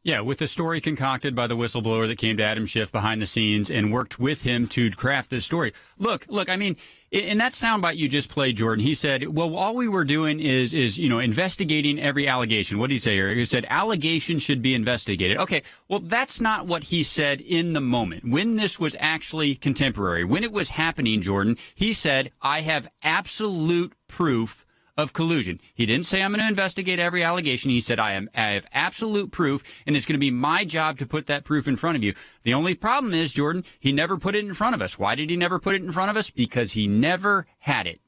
Yeah, with the story concocted by the whistleblower that came to Adam Schiff behind the scenes and worked with him to craft this story. Look, I mean, in that soundbite you just played, Jordan, he said, well, all we were doing is investigating every allegation. What did he say here? He said, allegations should be investigated. Okay, well, that's not what he said in the moment. When this was actually contemporary, when it was happening, Jordan, he said, I have absolute proof of collusion. He didn't say I'm going to investigate every allegation. He said I have absolute proof, and it's going to be my job to put that proof in front of you. The only problem is, Jordan, he never put it in front of us. Why did he never put it in front of us? Because he never had it.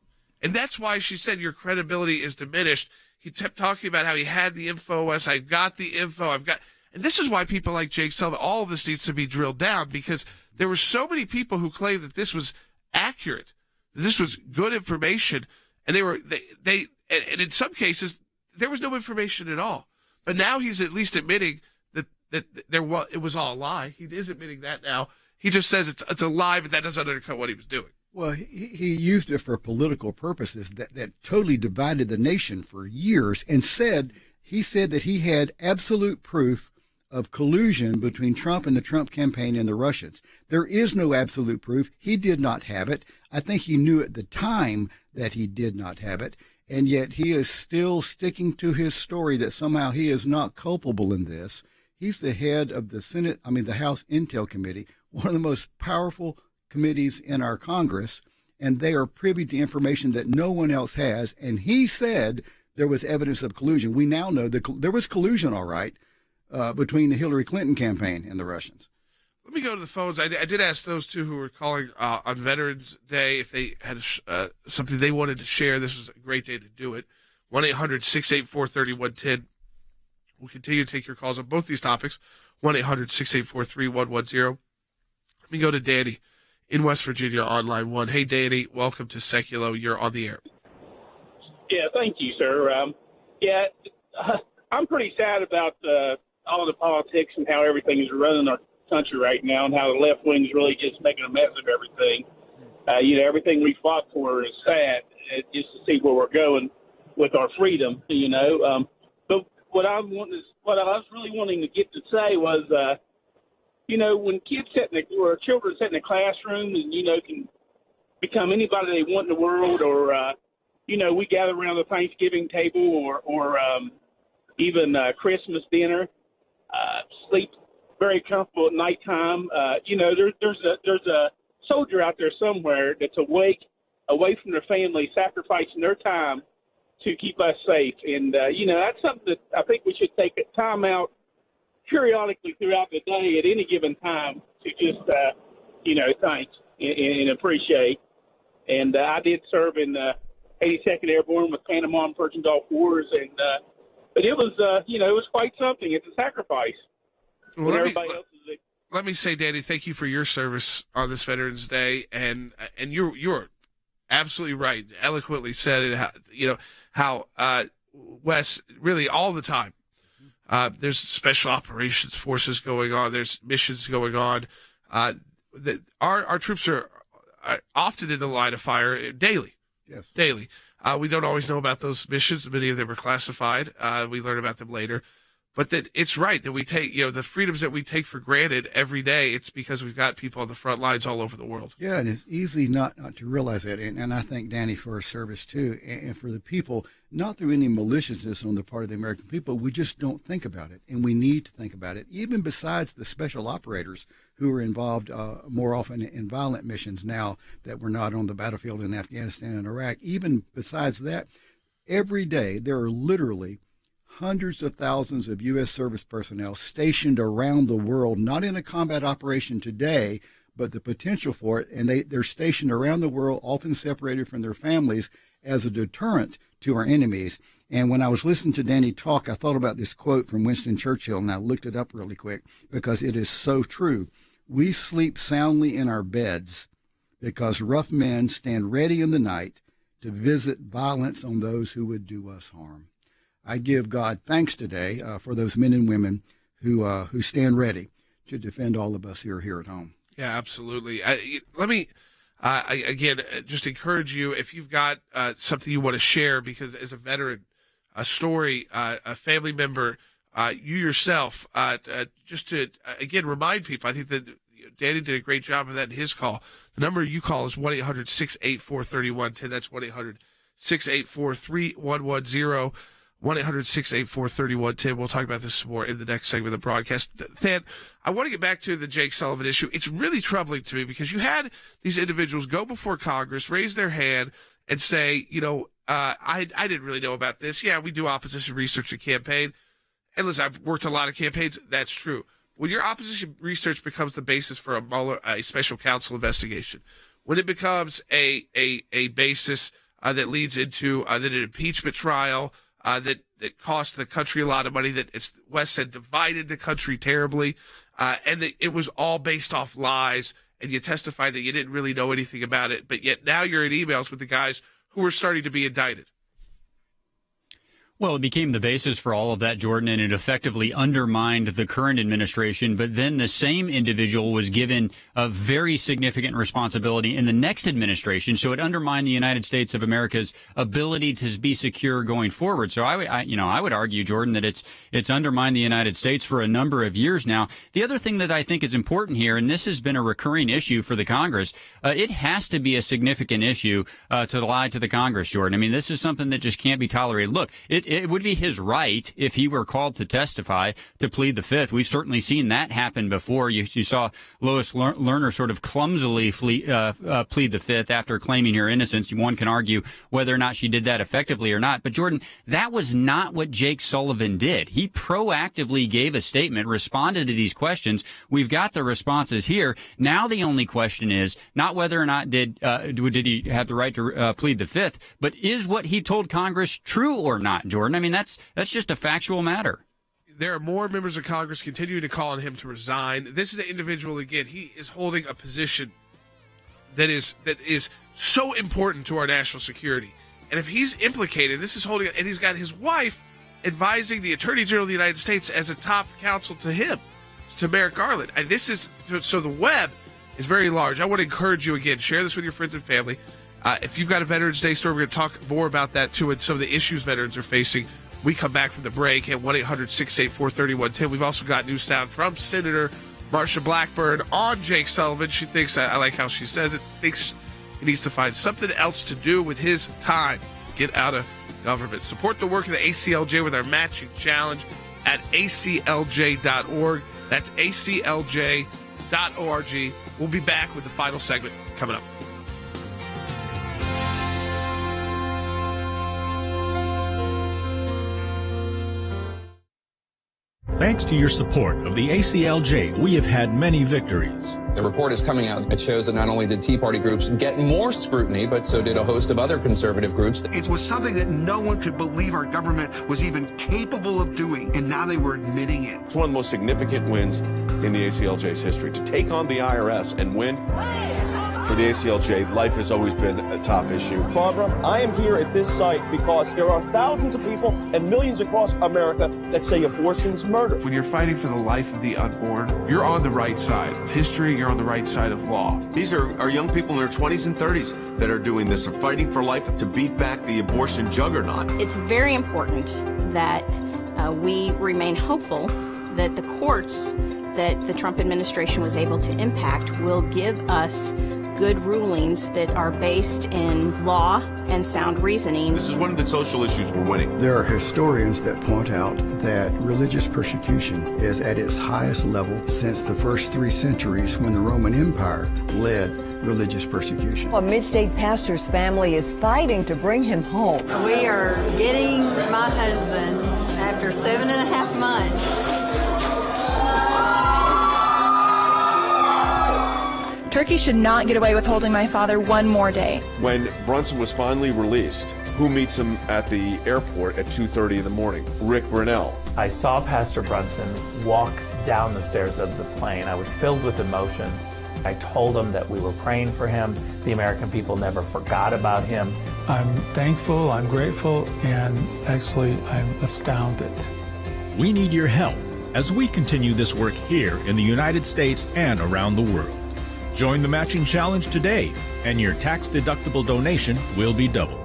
And that's why she said your credibility is diminished. He kept talking about how he had the info. I got the info. And this is why people like Jake Sullivan, all of this needs to be drilled down, because there were so many people who claimed that this was accurate, that this was good information. And and in some cases, there was no information at all. But now he's at least admitting that it was all a lie. He is admitting that now. He just says it's a lie, but that doesn't undercut what he was doing. Well, he used it for political purposes that totally divided the nation for years, and he said that he had absolute proof of collusion between Trump and the Trump campaign and the Russians. There is no absolute proof. He did not have it. I think he knew at the time that he did not have it, and yet he is still sticking to his story that somehow he is not culpable in this. He's the head of the House Intel Committee, one of the most powerful committees in our Congress, and they are privy to information that no one else has, and he said there was evidence of collusion. We now know that there was collusion, all right, between the Hillary Clinton campaign and the Russians. Let me go to the phones. I did ask those two who were calling on Veterans Day if they had something they wanted to share. This was a great day to do it. 1-800-684-3110. We'll continue to take your calls on both these topics. 1-800-684-3110. Let me go to Danny in West Virginia on line 1. Hey, Danny, welcome to Sekulow. You're on the air. Yeah, thank you, sir. I'm pretty sad about all the politics and how everything is running our country right now, and how the left wing is really just making a mess of everything. Everything we fought for is sad, just to see where we're going with our freedom. But what I was really wanting to get to say was, when children sit in a classroom and can become anybody they want in the world, or we gather around the Thanksgiving table, or even Christmas dinner, sleep very comfortable at nighttime. There's a soldier out there somewhere that's awake, away from their family, sacrificing their time to keep us safe. And, that's something that I think we should take time out periodically throughout the day at any given time to just, thank and appreciate. And I did serve in 82nd Airborne with Panama and Persian Gulf Wars, and but it was, it was quite something. It's a sacrifice. Well, let me say, Danny, thank you for your service on this Veterans Day, and you're absolutely right. Eloquently said it. How Wes, really all the time. There's special operations forces going on. There's missions going on. Our troops are often in the line of fire daily. Yes, daily. We don't always know about those missions. Many of them are classified. We learn about them later. but that it's right that we take, the freedoms that we take for granted every day. It's because we've got people on the front lines all over the world. Yeah, and it's easy not to realize that. And I thank Danny for her service, too. And for the people, not through any maliciousness on the part of the American people, we just don't think about it. And we need to think about it, even besides the special operators who are involved more often in violent missions now that we're not on the battlefield in Afghanistan and Iraq. Even besides that, every day there are literally hundreds of thousands of U.S. service personnel stationed around the world, not in a combat operation today, but the potential for it. And they're stationed around the world, often separated from their families, as a deterrent to our enemies. And when I was listening to Danny talk, I thought about this quote from Winston Churchill, and I looked it up really quick because it is so true. We sleep soundly in our beds because rough men stand ready in the night to visit violence on those who would do us harm. I give God thanks today for those men and women who stand ready to defend all of us who are here at home. Yeah, absolutely. Let me, again, just encourage you, if you've got something you want to share, because as a veteran, a story, a family member, you yourself, just to, again, remind people, I think that Danny did a great job of that in his call. The number you call is 1-800-684-3110. That's 1-800-684-3110. 1-800-684-3110. We'll talk about this some more in the next segment of the broadcast. Than, I want to get back to the Jake Sullivan issue. It's really troubling to me because you had these individuals go before Congress, raise their hand, and say, I didn't really know about this. Yeah, we do opposition research and campaign. And listen, I've worked a lot of campaigns. That's true. When your opposition research becomes the basis for a special counsel investigation, when it becomes a basis that leads into an impeachment trial, that cost the country a lot of money, that, as Wes said, divided the country terribly, and that it was all based off lies, and you testified that you didn't really know anything about it, but yet now you're in emails with the guys who are starting to be indicted. Well, it became the basis for all of that, Jordan, and it effectively undermined the current administration. But then the same individual was given a very significant responsibility in the next administration. So it undermined the United States of America's ability to be secure going forward. So I would argue, Jordan, that it's undermined the United States for a number of years now. The other thing that I think is important here, and this has been a recurring issue for the Congress, it has to be a significant issue to lie to the Congress, Jordan. I mean, this is something that just can't be tolerated. Look, it would be his right, if he were called to testify, to plead the fifth. We've certainly seen that happen before. You saw Lois Lerner sort of clumsily plead the fifth after claiming her innocence. One can argue whether or not she did that effectively or not. But, Jordan, that was not what Jake Sullivan did. He proactively gave a statement, responded to these questions. We've got the responses here. Now the only question is not whether or not did he have the right to plead the fifth, but is what he told Congress true or not, Jordan? I mean, that's just a factual matter. There are more members of Congress continuing to call on him to resign. This is an individual, again, he is holding a position that is so important to our national security. And if he's implicated, this is holding, and he's got his wife advising the Attorney General of the United States as a top counsel to him, to Merrick Garland. And this is, so the web is very large. I want to encourage you, again, share this with your friends and family. If you've got a Veterans Day story, we're going to talk more about that, too, and some of the issues veterans are facing. We come back from the break at 1-800-684-3110. We've also got new sound from Senator Marsha Blackburn on Jake Sullivan. She thinks, I like how she says it, thinks he needs to find something else to do with his time. Get out of government. Support the work of the ACLJ with our matching challenge at aclj.org. That's aclj.org. We'll be back with the final segment coming up. Thanks to your support of the ACLJ, we have had many victories. The report is coming out. It shows that not only did Tea Party groups get more scrutiny, but so did a host of other conservative groups. It was something that no one could believe our government was even capable of doing, and now they were admitting it. It's one of the most significant wins in the ACLJ's history. To take on the IRS and win For the ACLJ, life has always been a top issue. Barbara, I am here at this site because there are thousands of people and millions across America that say abortion's murder. When you're fighting for the life of the unborn, you're on the right side of history, you're on the right side of law. These are young people in their 20s and 30s that are doing this, are fighting for life to beat back the abortion juggernaut. It's very important that we remain hopeful that the courts that the Trump administration was able to impact will give us good rulings that are based in law and sound reasoning. This is one of the social issues we're winning. There are historians that point out that religious persecution is at its highest level since the first 3 centuries when the Roman Empire led religious persecution. A mid-state pastor's family is fighting to bring him home. We are getting my husband after 7.5 months. Turkey should not get away with holding my father one more day. When Brunson was finally released, who meets him at the airport at 2:30 in the morning? Rick Burnell. I saw Pastor Brunson walk down the stairs of the plane. I was filled with emotion. I told him that we were praying for him. The American people never forgot about him. I'm thankful, I'm grateful, and actually I'm astounded. We need your help as we continue this work here in the United States and around the world. Join the matching challenge today, and your tax-deductible donation will be doubled.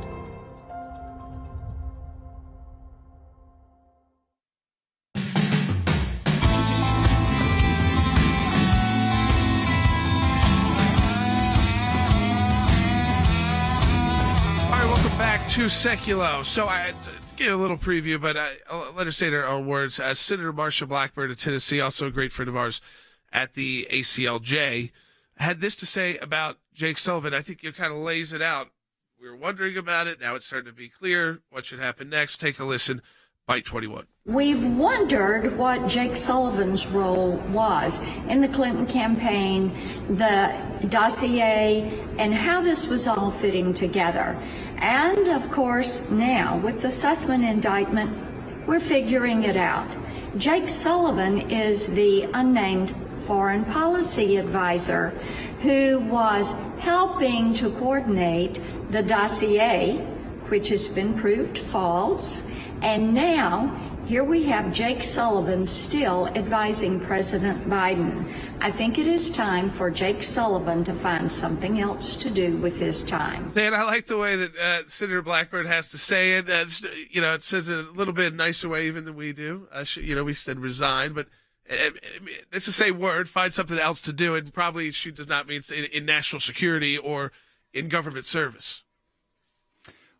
To Sekulow. So I give a little preview, but let us say in our own words. Senator Marsha Blackburn of Tennessee, also a great friend of ours at the ACLJ, had this to say about Jake Sullivan. I think it kind of lays it out. We were wondering about it. Now it's starting to be clear what should happen next. Take a listen. Bite 21. We've wondered what Jake Sullivan's role was in the Clinton campaign, the dossier, and how this was all fitting together. And of course, now with the Sussman indictment, we're figuring it out. Jake Sullivan is the unnamed foreign policy advisor who was helping to coordinate the dossier, which has been proved false. And now, here we have Jake Sullivan still advising President Biden. I think it is time for Jake Sullivan to find something else to do with his time. Dan, I like the way that Senator Blackburn has to say it. It says it a little bit nicer way even than we do. We said resign, but it's the same word. Find something else to do, and probably she does not mean in national security or in government service.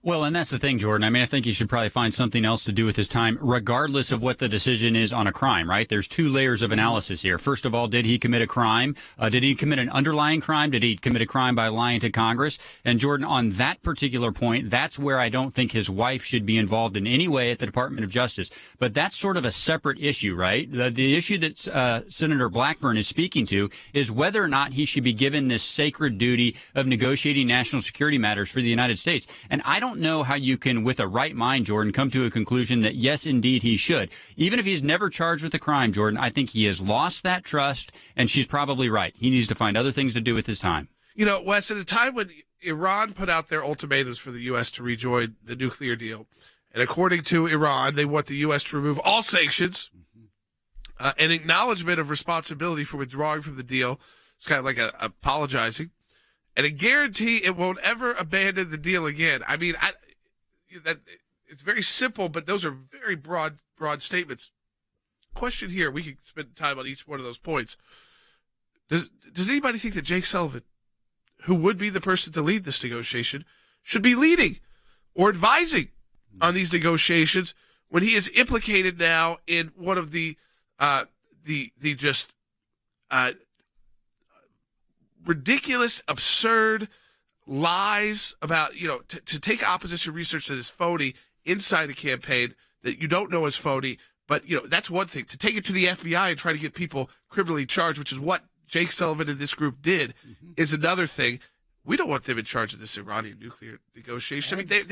Well, and that's the thing, Jordan. I mean, I think he should probably find something else to do with his time, regardless of what the decision is on a crime, right? There's 2 layers of analysis here. First of all, did he commit a crime? Did he commit an underlying crime? Did he commit a crime by lying to Congress? And Jordan, on that particular point, that's where I don't think his wife should be involved in any way at the Department of Justice. But that's sort of a separate issue, right? The issue that Senator Blackburn is speaking to is whether or not he should be given this sacred duty of negotiating national security matters for the United States. And I don't know how you can, with a right mind, Jordan, come to a conclusion that, yes, indeed, he should. Even if he's never charged with a crime, Jordan, I think he has lost that trust, and she's probably right. He needs to find other things to do with his time. You know, Wes, at a time when Iran put out their ultimatums for the U.S. to rejoin the nuclear deal, and according to Iran, they want the U.S. to remove all sanctions, an acknowledgement of responsibility for withdrawing from the deal. It's kind of like apologizing. And a guarantee it won't ever abandon the deal again. I mean, it's very simple, but those are very broad statements. Question here, we can spend time on each one of those points. Does anybody think that Jake Sullivan, who would be the person to lead this negotiation, should be leading or advising on these negotiations when he is implicated now in one of the ridiculous, absurd lies about, to take opposition research that is phony inside a campaign that you don't know is phony. But, that's one thing. To take it to the FBI and try to get people criminally charged, which is what Jake Sullivan and this group did, is another thing. We don't want them in charge of this Iranian nuclear negotiation. I mean,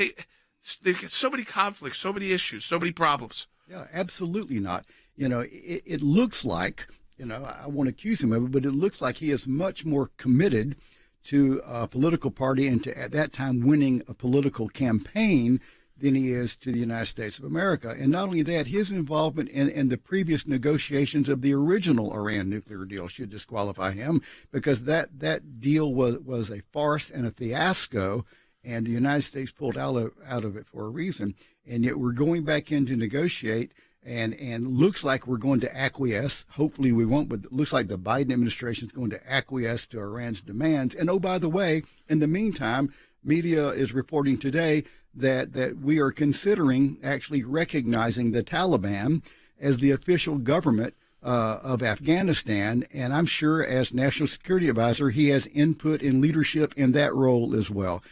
they get so many conflicts, so many issues, so many problems. Yeah, absolutely not. It looks like, I won't accuse him of it, but it looks like he is much more committed to a political party and to, at that time, winning a political campaign than he is to the United States of America. And not only that, his involvement in the previous negotiations of the original Iran nuclear deal should disqualify him, because that deal was a farce and a fiasco, and the United States pulled out of it for a reason. And yet we're going back in to negotiate, and looks like we're going to acquiesce. Hopefully we won't, but it looks like the Biden administration is going to acquiesce to Iran's demands. And oh, by the way, in the meantime, media is reporting today that we are considering actually recognizing the Taliban as the official government of Afghanistan. And I'm sure as National Security Advisor, he has input and leadership in that role as well.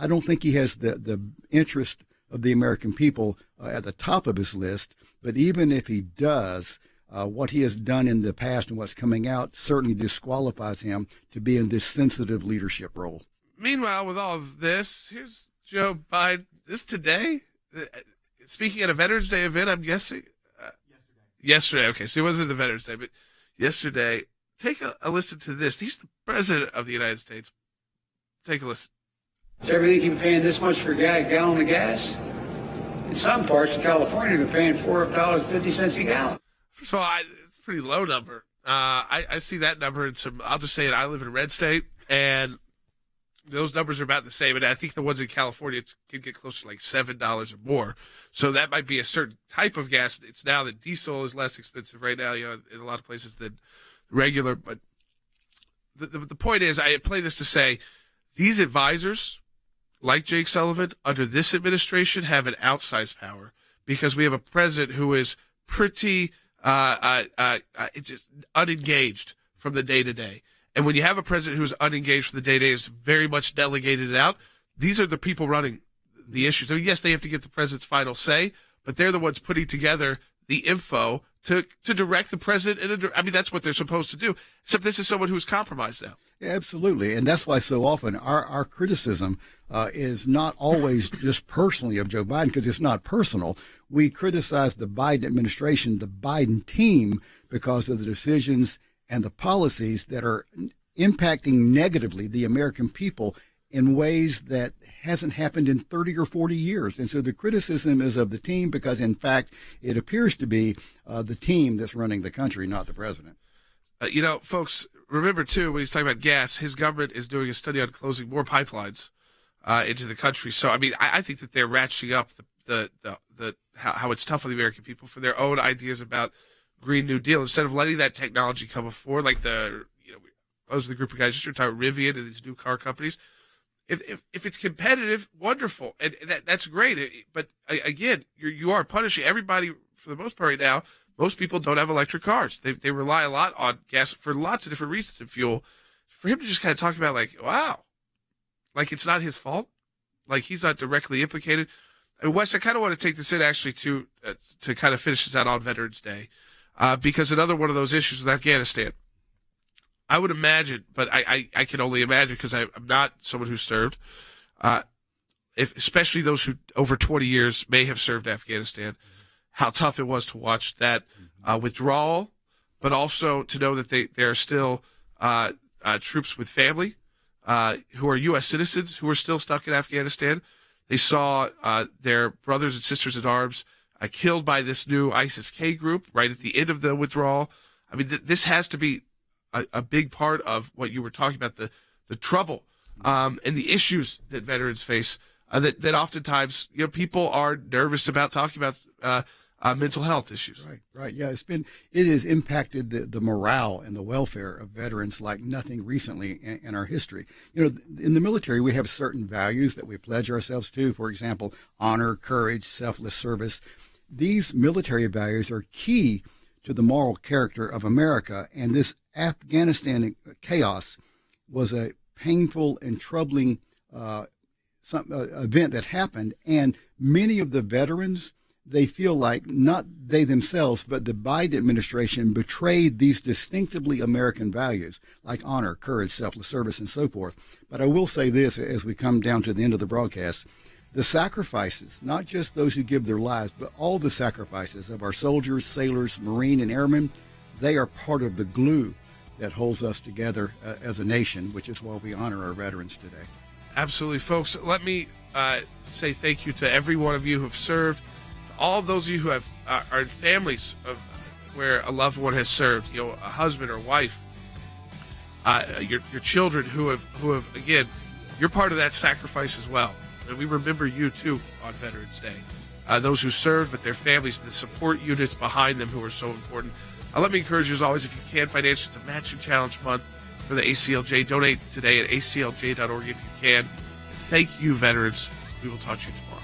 I don't think he has the interest of the American people at the top of his list. But even if he does, what he has done in the past and what's coming out certainly disqualifies him to be in this sensitive leadership role. Meanwhile, with all of this, here's Joe Biden. This today, speaking at a Veterans Day event, I'm guessing. Yesterday. Okay, so it wasn't the Veterans Day, but yesterday. Take a listen to this. He's the president of the United States. Take a listen. So everything you're paying this much for a gallon of gas? In some parts of California, they're paying $4.50 a gallon. First of all, it's a pretty low number. I see that number in some. I'll just say it. I live in a red state, and those numbers are about the same. And I think the ones in California can get close to like $7 or more. So that might be a certain type of gas. It's now that diesel is less expensive right now, in a lot of places than regular. But the point is, I play this to say these advisors, like Jake Sullivan, under this administration have an outsized power, because we have a president who is pretty just unengaged from the day to day. And when you have a president who's unengaged from the day to day, is very much delegated it out, these are the people running the issues. I mean, yes, they have to get the president's final say, but they're the ones putting together the info to direct the president. I mean, that's what they're supposed to do, except this is someone who's compromised now. Yeah, absolutely. And that's why so often our criticism is not always just personally of Joe Biden, because it's not personal. We criticize the Biden administration, the Biden team, because of the decisions and the policies that are impacting negatively the American people in ways that hasn't happened in 30 or 40 years. And so the criticism is of the team, because, in fact, it appears to be the team that's running the country, not the president. Folks, remember, too, when he's talking about gas, his government is doing a study on closing more pipelines into the country. So, I mean, I think that they're ratcheting up how it's tough on the American people for their own ideas about Green New Deal, instead of letting that technology come before, like I was with a group of guys just retired Rivian and these new car companies. If it's competitive, wonderful, and that's great. But again, you are punishing everybody for the most part right now. Most people don't have electric cars. They rely a lot on gas for lots of different reasons and fuel. For him to just kind of talk about like, wow, like it's not his fault, like he's not directly implicated. And Wes, I kind of want to take this in actually to kind of finish this out on Veterans Day, because another one of those issues with Afghanistan. I would imagine, but I can only imagine because I'm not someone who served, especially those who over 20 years may have served Afghanistan, how tough it was to watch that withdrawal, but also to know that there are still troops with family who are U.S. citizens who are still stuck in Afghanistan. They saw their brothers and sisters in arms killed by this new ISIS-K group right at the end of the withdrawal. I mean, this has to be a big part of what you were talking about, the trouble and the issues that veterans face, that oftentimes people are nervous about talking about mental health issues. Right. Yeah, it has impacted the morale and the welfare of veterans like nothing recently in our history. In the military, we have certain values that we pledge ourselves to. For example, honor, courage, selfless service. These military values are key to the moral character of America, and this Afghanistan chaos was a painful and troubling event that happened, and many of the veterans, they feel like not they themselves, but the Biden administration betrayed these distinctively American values like honor, courage, selfless service, and so forth. But I will say this as we come down to the end of the broadcast: the sacrifices, not just those who give their lives, but all the sacrifices of our soldiers, sailors, Marine, and airmen, they are part of the glue that holds us together as a nation, which is why we honor our veterans today. Absolutely, folks. Let me say thank you to every one of you who have served, to all of those of you who have are in families of where a loved one has served, a husband or wife, your children who have again, you're part of that sacrifice as well. And we remember you too on Veterans Day. Those who served, but their families, the support units behind them who are so important. Let me encourage you as always, if you can financially, it's a matching challenge month for the ACLJ. Donate today at aclj.org if you can. Thank you, veterans. We will talk to you tomorrow.